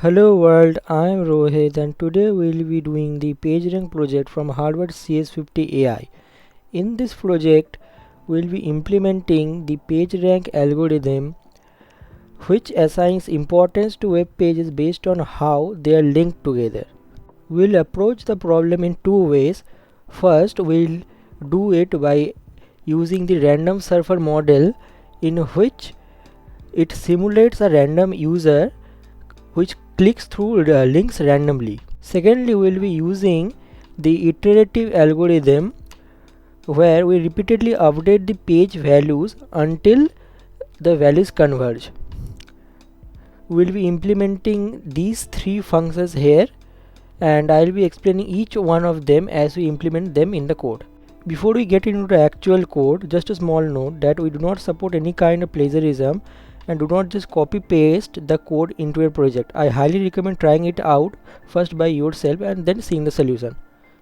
Hello world, I am Rohit and today we will be doing the PageRank project from Harvard CS50 AI. In this project, we will be implementing the PageRank algorithm which assigns importance to web pages based on how they are linked together. We will approach the problem in two ways. First, we will do it by using the random surfer model in which it simulates a random user which clicks through the links randomly. Secondly, we will be using the iterative algorithm where we repeatedly update the page values until the values converge. We will be implementing these three functions here and I will be explaining each one of them as we implement them in the code. Before we get into the actual code, just a small note that we do not support any kind of plagiarism and do not just copy paste the code into your project. I highly recommend trying it out first by yourself and then seeing the solution.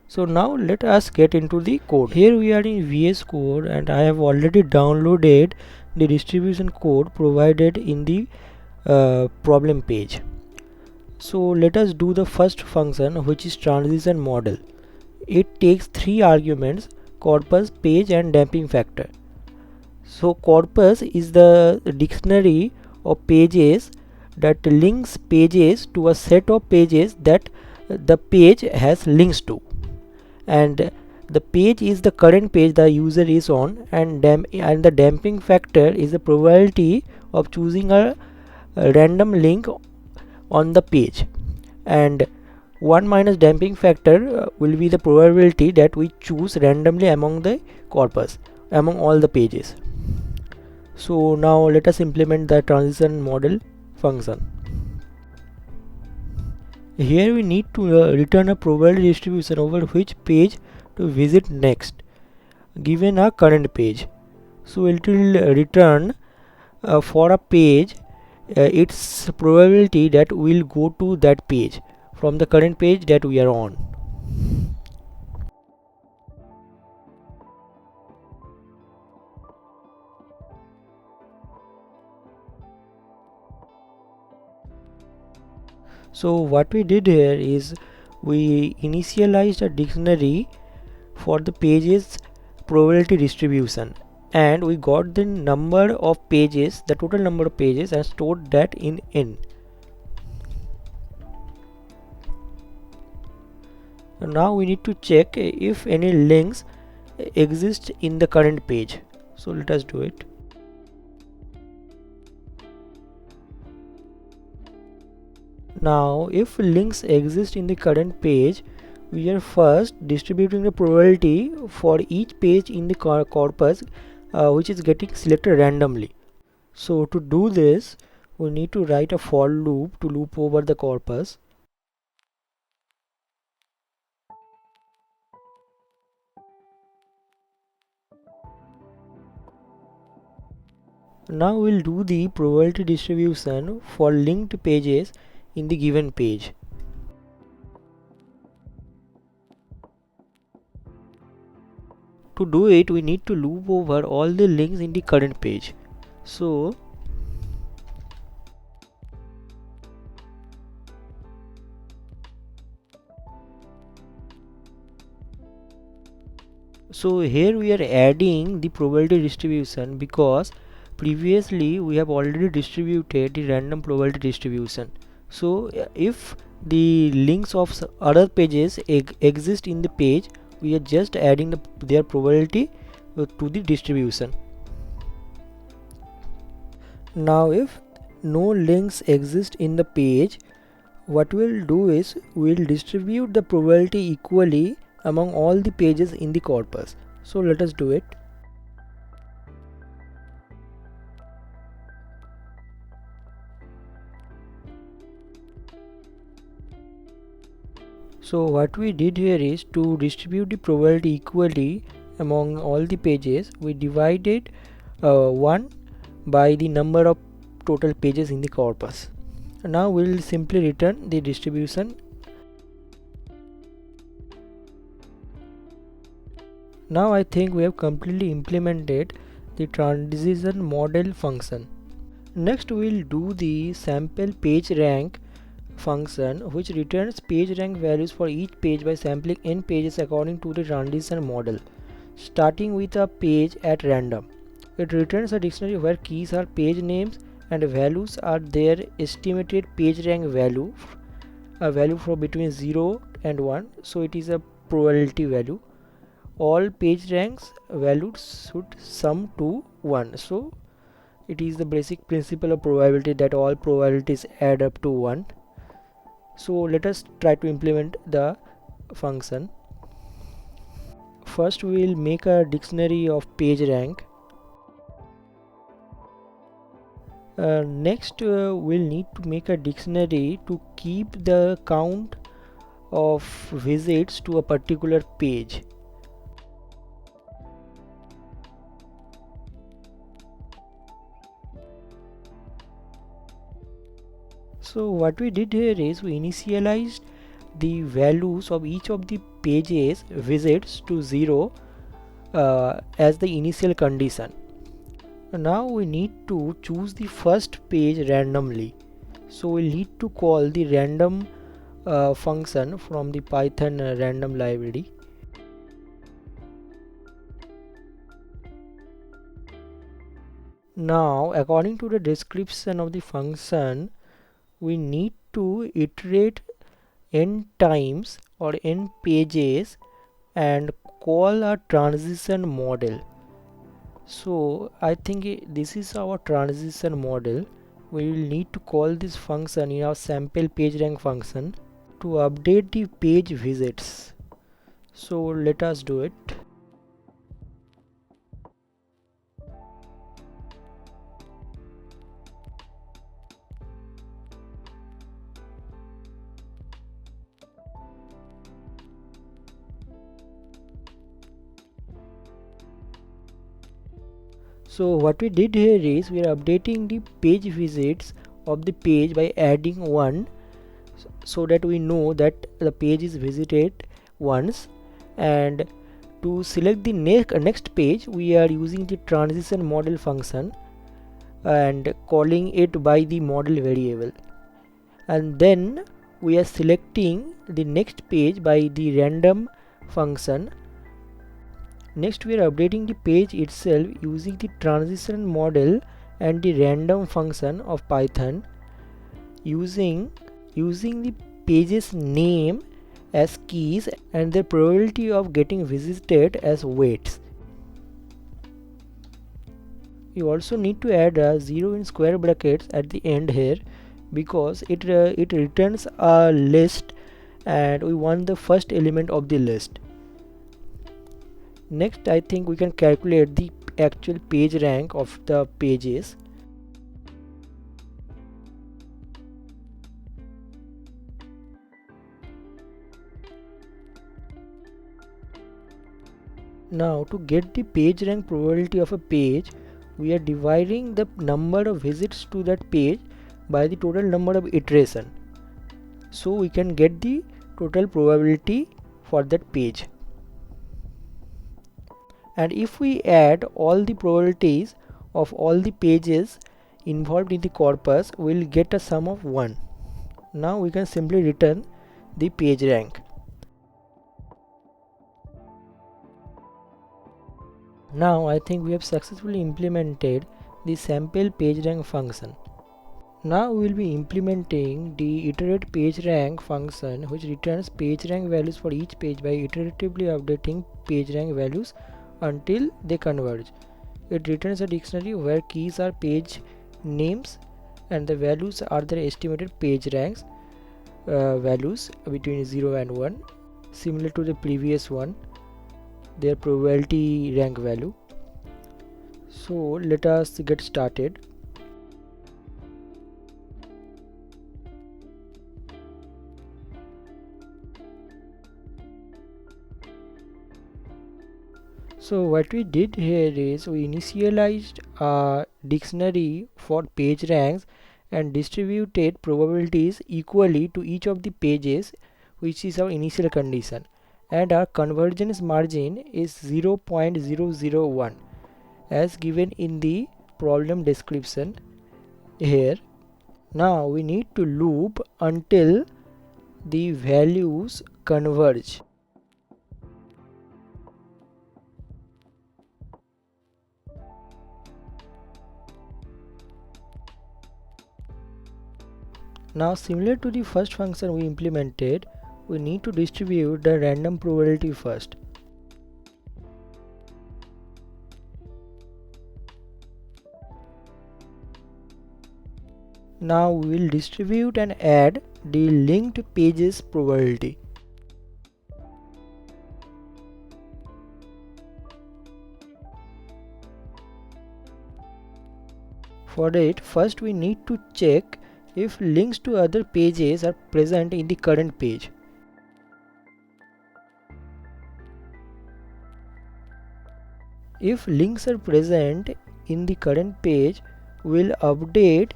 So now let us get into the code. Here we are in VS Code and I have already downloaded the distribution code provided in the problem page. So let us do the first function, which is transition model. It takes three arguments: corpus, page and damping factor. So corpus is the dictionary of pages that links pages to a set of pages that the page has links to, and the page is the current page the user is on, and the damping factor is the probability of choosing a random link on the page, and 1 minus damping factor will be the probability that we choose randomly among the corpus, among all the pages. So now let us implement the transition model function. Here we need to return a probability distribution over which page to visit next, given a current page. So it will return for a page its probability that we will go to that page from the current page that we are on. So what we did here is we initialized a dictionary for the pages probability distribution, and we got the number of pages, the total number of pages, and stored that in n. Now we need to check if any links exist in the current page. So let us do it. Now if links exist in the current page, we are first distributing the probability for each page in the corpus which is getting selected randomly. So to do this, we need to write a for loop to loop over the corpus. Now we'll do the probability distribution for linked pages in the given page. To do it, we need to loop over all the links in the current page. So here we are adding the probability distribution because previously we have already distributed the random probability distribution. So if the links of other pages exist in the page, we are just adding their probability to the distribution. Now if no links exist in the page, what we'll do is we'll distribute the probability equally among all the pages in the corpus. So let us do it. So what we did here is to distribute the probability equally among all the pages. We divided 1 by the number of total pages in the corpus. Now we will simply return the distribution. Now I think we have completely implemented the transition model function. Next we will do the sample page rank function which returns page rank values for each page by sampling n pages according to the transition model, starting with a page at random. It returns a dictionary where keys are page names and values are their estimated page rank value, a value for between 0 and 1, so it is a probability value. All page ranks values should sum to 1, so it is the basic principle of probability that all probabilities add up to 1. So let us try to implement the function. First we will make a dictionary of page rank. Next we'll need to make a dictionary to keep the count of visits to a particular page. So what we did here is we initialized the values of each of the pages visits to 0 as the initial condition. Now we need to choose the first page randomly, so we'll need to call the random function from the Python random library. Now according to the description of the function, we need to iterate n times or n pages and call a transition model. So I think this is our transition model. We will need to call this function in our sample PageRank function to update the page visits. So let us do it. So what we did here is we are updating the page visits of the page by adding 1, so that we know that the page is visited once, and to select the next page we are using the transition model function and calling it by the model variable, and then we are selecting the next page by the random function. Next we are updating the page itself using the transition model and the random function of Python, using the page's name as keys and the probability of getting visited as weights. You also need to add a 0 in square brackets at the end here, because it returns a list and we want the first element of the list. Next I think we can calculate the actual page rank of the pages. Now to get the page rank probability of a page, we are dividing the number of visits to that page by the total number of iteration, so we can get the total probability for that page. And if we add all the probabilities of all the pages involved in the corpus, we will get a sum of 1. Now we can simply return the page rank. Now I think we have successfully implemented the sample PageRank function. Now we will be implementing the iterate PageRank function, which returns PageRank values for each page by iteratively updating PageRank values until they converge. It returns a dictionary where keys are page names and the values are their estimated page ranks values between 0 and 1, similar to the previous one, their probability rank value. So let us get started. So what we did here is we initialized a dictionary for page ranks and distributed probabilities equally to each of the pages, which is our initial condition, and our convergence margin is 0.001 as given in the problem description here. Now we need to loop until the values converge. Now similar to the first function we implemented, we need to distribute the random probability first. Now we will distribute and add the linked pages probability. For it, first we need to check if links to other pages are present in the current page. If links are present in the current page, we'll update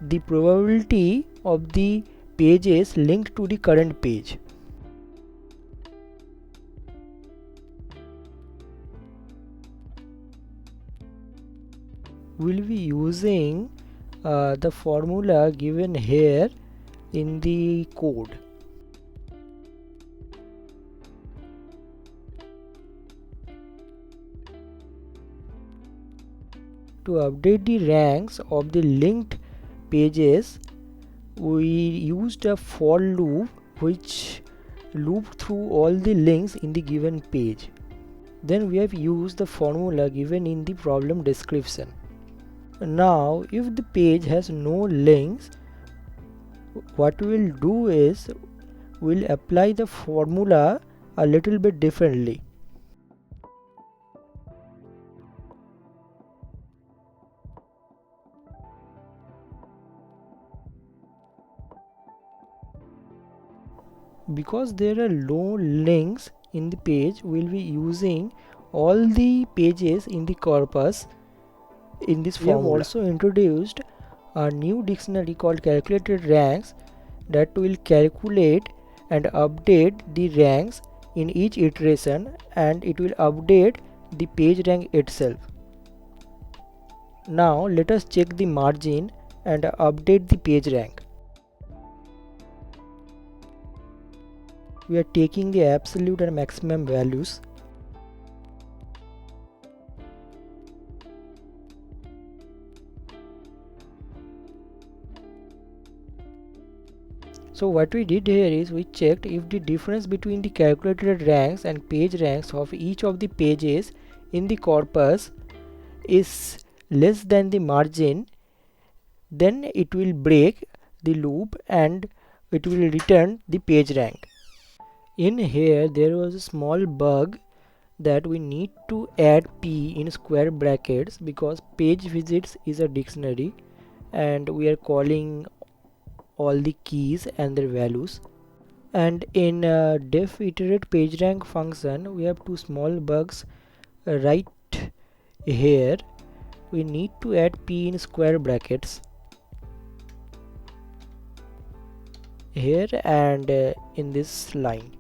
the probability of the pages linked to the current page. We'll be using the formula given here in the code. To update the ranks of the linked pages, we used a for loop which looped through all the links in the given page. Then we have used the formula given in the problem description. Now if the page has no links, what we will do is we'll apply the formula a little bit differently. Because there are no links in the page, we'll be using all the pages in the corpus in this formula. We have also introduced a new dictionary called calculated ranks that will calculate and update the ranks in each iteration, and it will update the page rank itself. Now let us check the margin and update the page rank. We are taking the absolute and maximum values. So what we did here is we checked if the difference between the calculated ranks and page ranks of each of the pages in the corpus is less than the margin, then it will break the loop and it will return the page rank. In here there was a small bug that we need to add p in square brackets because page visits is a dictionary and we are calling all the keys and their values. And in def iterate PageRank function we have two small bugs right here. We need to add p in square brackets here and in this line.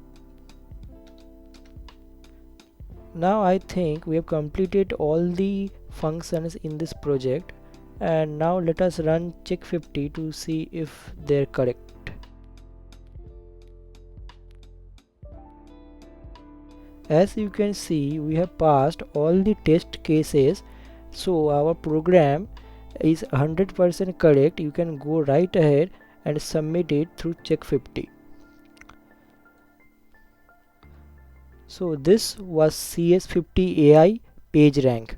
Now I think we have completed all the functions in this project, and now let us run check 50 to see if they're correct. As you can see, we have passed all the test cases, so our program is 100% correct. You can go right ahead and submit it through check 50. So this was CS50 AI PageRank.